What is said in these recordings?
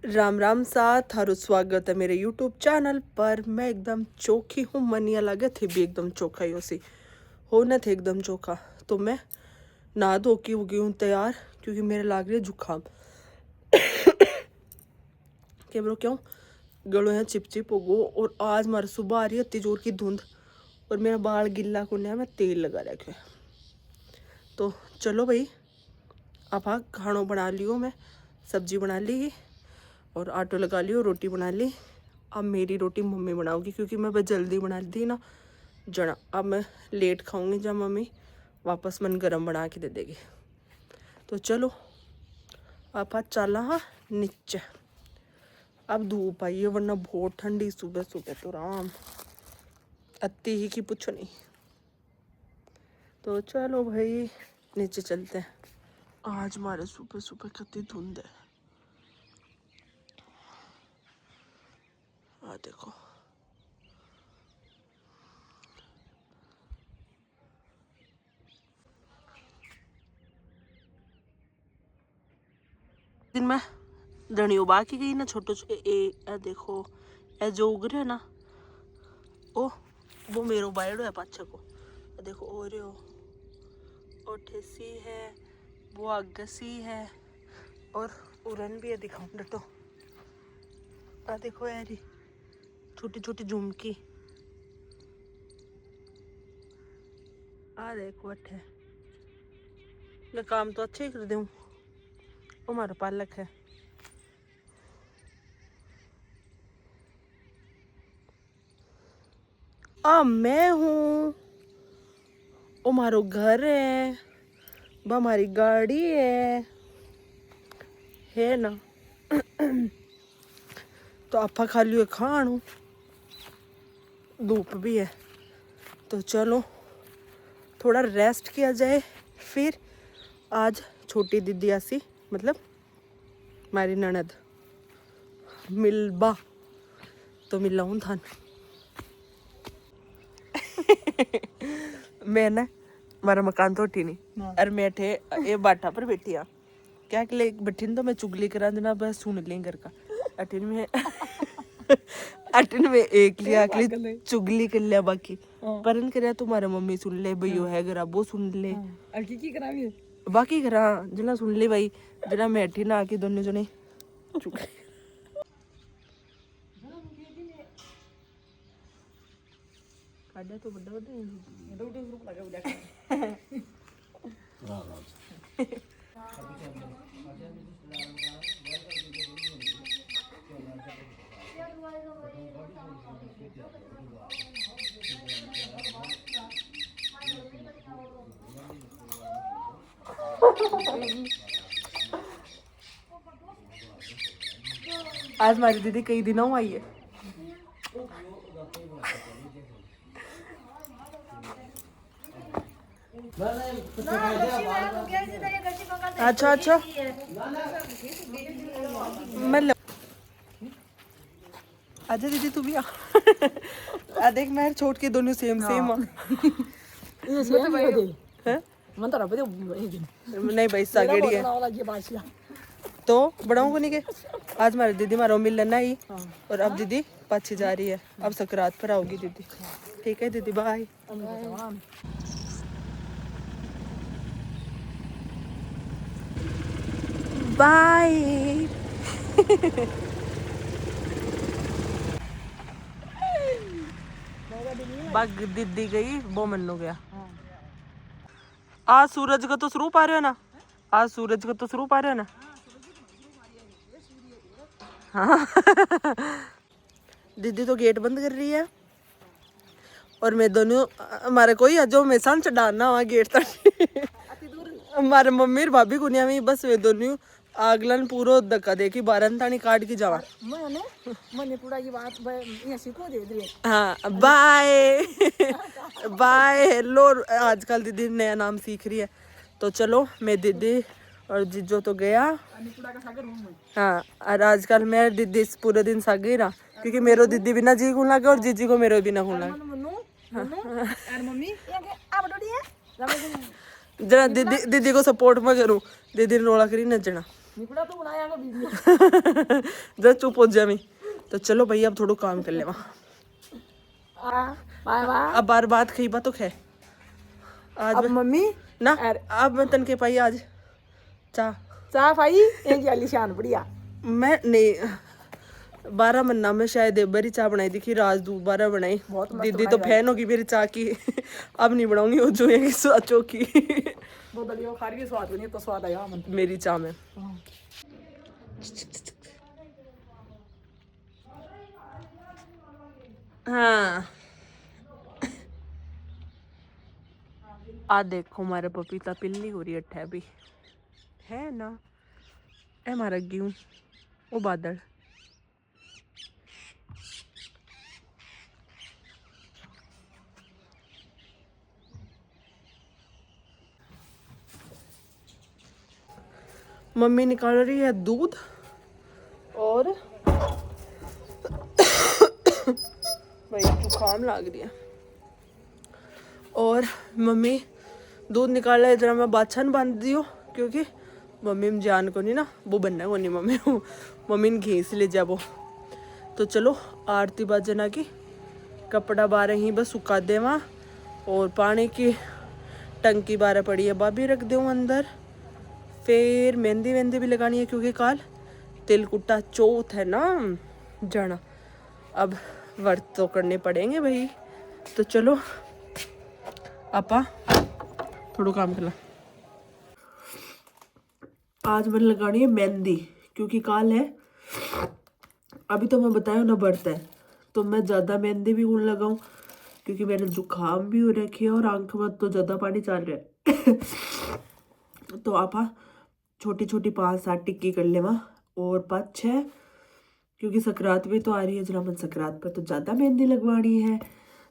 राम राम सा थारो स्वागत है मेरे यूट्यूब चैनल पर। मैं एकदम चोखी हूँ, मनिया लगे थे भी एकदम चोखा ही उसी हो न थे एकदम चोखा। तो मैं नहा धो के हो गई हूँ तैयार, क्योंकि मेरे लाग रही है जुकाम। क्या ब्रो क्यों गलों यहाँ चिपचिप हो गो। और आज मारे सुबह आ रही है इतनी जोर की धुंध और मेरा बाल गिल्ला को नया मैं तेल लगा रखे। तो चलो भाई, अब हाँ खाना बना लियो, मैं सब्जी बना ली और आटो लगा लियो, रोटी बना ली। अब मेरी रोटी मम्मी बनाओगी, क्योंकि मैं बस जल्दी बना दी ना जना। अब मैं लेट खाऊंगी जब मम्मी वापस मन गरम बना के दे देगी। तो चलो आप आज चला हाँ नीचे। अब धूप आई है, वरना बहुत ठंडी सुबह सुबह तो राम अति ही की पूछो नहीं। तो चलो भाई नीचे चलते हैं। आज हमारे सुबह सुबह कितनी धुंध है, आ देखो। दिन में धनी उबा की गई ना छोटे छोटे ए देखो, ए जो उग रहे ना वो मेरो बायडो है पाछे को। देखो ओ ठेसी है, वो अगसी है और उरन भी है। दिखाऊं डटो, आ देखो यारी छोटी छोटी झुमकी, आ देखो अठे। मैं काम तो अच्छे ही कर दूँ। वो हमारा पालक है। मैं हूँ, वो हमारो घर है, वो हमारी गाड़ी है ना। तो आपा खा लियो खाणू, धूप भी है। तो चलो थोड़ा रेस्ट किया जाए। फिर आज छोटी दीदी आसी, मतलब हमारी ननद मिलबा, तो मिलाऊं थान। मैं ना हमारा मकान तो उठी नहीं और मैं थे ये बाटा पर बैठी आ क्या के लिए बैठी तो मैं चुगली करा देना बस सुन ली घर का। अठिन में अठिन में एक लिया अगली चुगली कर लिया, बाकी परन कर तुम्हारा मम्मी सुन ले भैया है घर वो सुन ले की करावी बाकी करा जना सुन ले भाई जना मैं अठी ना आके दोनों जने चुगली। काढ़ा तो बड़ा बड़ा है उधर ग्रुप लगा उधर। आज हमारी दीदी कई दिनों आई है। अच्छा अच्छा मैं अच्छा दीदी तू भी आ देख मैं छोट के दोनों सेम सेम नहीं भाई सागेड़ी है तो बढ़ाऊँ को नहीं के। आज हमारी दीदी हमारा मिलना ही और अब दीदी पाछी जा रही है। अब सकरात पर आओगी दीदी। ठीक है दीदी बाय बाय। बाग दीदी गई वो मन्नू गया। आज सूरज का तो स्वरूप आ रहा है ना, आज सूरज का तो स्वरूप आ रहा है ना। हाँ दीदी तो गेट बंद कर रही है और मैं दोनों हमारे कोई जो मैं सन चढ़ाना हुआ गेट तक हमारे मम्मी और भाभी कुनिया में बस वे दोनों आगलन पूरा धक्का दे की बारन तानी काट के जावा। हाँ बाय बाय हेलो। आजकल दीदी नया नाम सीख रही है। तो चलो मैं दीदी और जीजो तो गया। हाँ और आजकल मैं दीदी पूरे दिन सागे रहा, क्योंकि मेरो दीदी बिना जी खून लगे और जीजी को मेरो बिना खून लगे। जरा दीदी को सपोर्ट में करूँ, दीदी ने रोला करी नचना। निपड़ा तो बनाया को वीडियो जब चुप हो जामी। तो चलो भाई अब थोड़ा काम कर लेवा। Bye bye. अब बार बात खई बात तो खे आज अब मम्मी ना अब मैं तन के पाई आज चाह चाह भाई एक वाली शान बढ़िया। मैं नहीं 12 मन्ना में शायद एक बारी चाय बनाई थी, राजदूत 12 बनाई। बहुत मस्त दीदी तो फैन होगी मेरी चाय की। अब नहीं बनाऊंगी वो जो है स्वाचो की। वो दलियो खा रही है स्वाद नहीं तो स्वाद आया मन मेरी चाय में। हाँ आ देखो हमारा पपीता पिल्ली हो रही है अभी है ना। ए मारा गेहूं वो बादल मम्मी निकाल रही है दूध और भाई जुकाम लग रही है। और मम्मी दूध निकाला है जरा मैं बादशाह बांध दियो क्योंकि मम्मी में जान को नहीं ना वो बनना को नहीं मम्मी मम्मी ने घीस ले जा वो। तो चलो आरती बाजना की कपड़ा बारह ही बस सुखा दे वहाँ और पानी की टंकी बारह पड़ी है भाभी रख दो अंदर। फिर मेहंदी वेंदी भी लगानी है क्योंकि कल तिलकुटा चौथ है ना जाना। अब व्रत तो करने पड़ेंगे भाई। तो चलो आपा थोड़ा काम करना। आज मैंने लगानी है मेहंदी क्योंकि काल है। अभी तो मैं बताया ना व्रत है तो मैं ज़्यादा मेहंदी भी कौन लगाऊं क्योंकि मेरे जुकाम भी हो रखी है और आंख में तो ज़्यादा पानी चल रहा है। तो आपा छोटी छोटी 5-7 टिक्की कर लेवा और 5-6 क्योंकि सकरात भी तो आ रही है जरा मन सकरात पर तो ज़्यादा मेहंदी लगवानी है।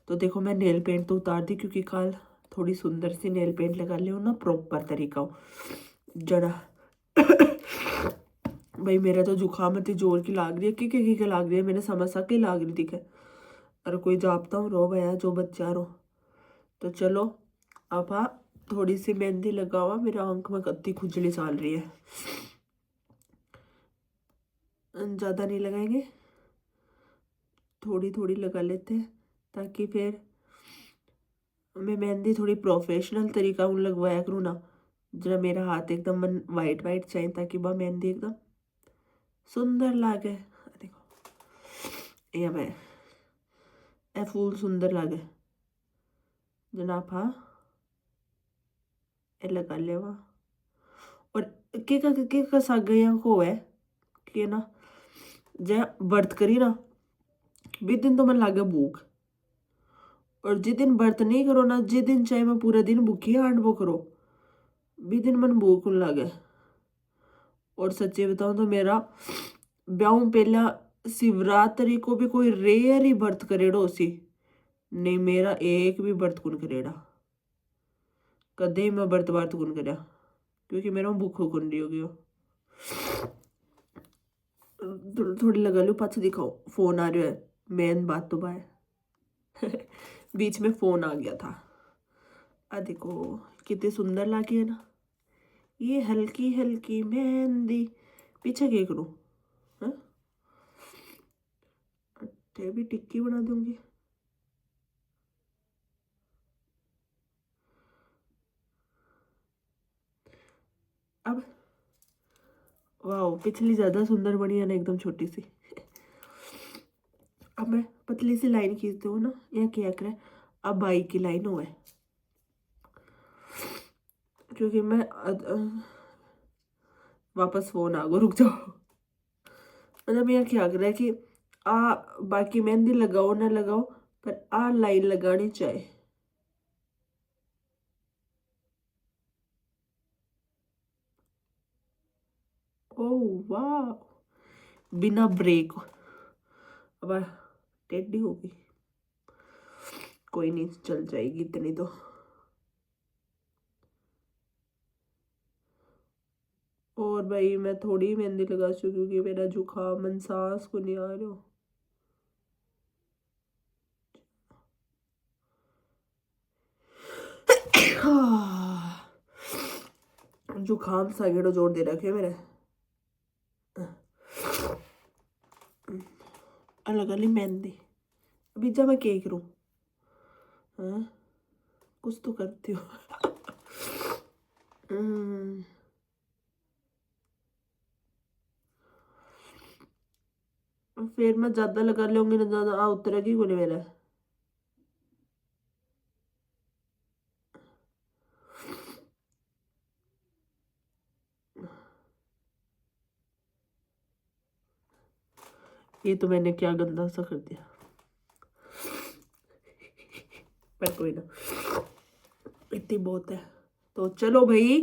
तो देखो मैं नेल पेंट तो उतार दी क्योंकि कल थोड़ी सुंदर सी नेल पेंट लगा ले ना प्रॉपर तरीका हो जरा। भाई मेरा तो जुकाम इतनी जोर की लाग रही है कि लाग रही है मैंने समझ सा के लाग रही थी क्या अरे कोई जापता हूँ रो भैया जो बच्चा रो। तो चलो अब थोड़ी सी मेहंदी लगावा मेरा आंख में कत्ती खुजली चल रही है। ज़्यादा नहीं लगाएंगे थोड़ी थोड़ी लगा लेते हैं ताकि फिर मैं मेहंदी थोड़ी प्रोफेशनल तरीका हूँ लगवाया करूँ ना जरा मेरा हाथ एकदम मन वाइट वाइट चाहिए ताकि वह मेहंदी एकदम सुंदर लागे। देखो ये मैं ए फूल सुंदर लागे जनाब हाँ ए लगा लेवा। और के का साग यहाँ को है कि ना जय व्रत करी ना भी दिन तो मन लागे भूख और जिस दिन व्रत नहीं करो ना जिस दिन चाहे मैं पूरा दिन भूखी हांड वो करो भी दिन मन भूख लागे। और सच्चे बताऊं तो मेरा ब्याह पहला शिवरात्रि को भी कोई रेयर ही व्रत करेड़ो सी नहीं मेरा एक भी व्रत कुन करेड़ा कदे ही मैं व्रत वार्त कुन करया क्योंकि मेरा भूख कुन रही होगी। थोड़ी लगा लो पाछ दिखाओ फोन आ रहा है मेन बात तो बाय बीच में फोन आ गया था। आ देखो कितनी सुंदर लगी है ना ये हल्की हल्की मेहंदी पीछे क्या करूँ अट्ठे भी टिक्की बना दूंगी। अब वाह पिछली ज्यादा सुंदर बनी है ना एकदम छोटी सी। अब मैं पतली सी लाइन खींचती हूँ ना यहाँ क्या करे अब बाई की लाइन हो है क्योंकि मैं वापस फोन आ गो रुक जाओ। मतलब यहाँ क्या कर रहा है कि आ बाकी मेहंदी लगाओ ना लगाओ पर आ लाइन लगानी चाहिए। ओह वाह बिना ब्रेक अब टेढ़ी हो गई कोई नहीं चल जाएगी इतनी तो। और भाई मैं थोड़ी मेहंदी लगा चुकी क्योंकि मेरा जुकाम मन सांस को नहीं आ रहा। जुकाम सा गेड़ो जोर दे रखे मेरे अलग वाली मेहंदी। अभी जब मैं क्या करूँ? हाँ, कुछ तो करती हूँ। फिर मैं ज्यादा लगा लूंगी ना, ज्यादा उतरेगी को नहीं मेरा। ये तो मैंने क्या गंदा सा कर दिया, पर कोई ना, इतनी बहुत है। तो चलो भाई,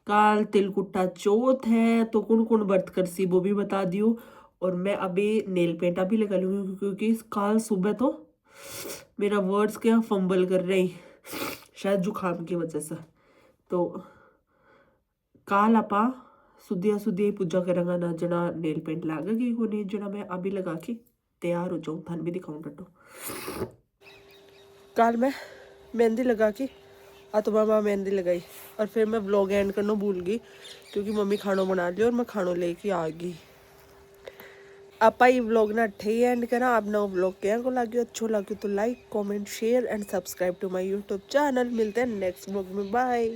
काल तिलकुट्टा चौथ है, तो कौन कौन व्रत कर सी वो भी बता दियो। और मैं अभी नेल पेंट अभी लगा लूँगी, क्योंकि काल सुबह तो मेरा वर्ड्स क्या फंबल कर रहे हैं, शायद जुकाम की वजह से। तो काल आपा सुधिया सुधिया पूजा करेंगे ना, जना नेल पेंट लागेगी को नहीं, जना मैं अभी लगा के तैयार हो जाऊँ, थान भी दिखाऊँ टट्टो। काल मैं मेहंदी लगा के तो मामा मेहंदी लगाई, और फिर मैं व्लॉग एंड करना भूल गई, क्योंकि मम्मी खाना बना लिया और मैं खाना लेके आ गई। आपा ये व्लॉग ना अट्ठे ही एंड करा। आप ना व्लॉग क्या को लगे, अच्छो लगे तो like comment share and subscribe to my YouTube channel. मिलते हैं नेक्स्ट व्लॉग में, बाय।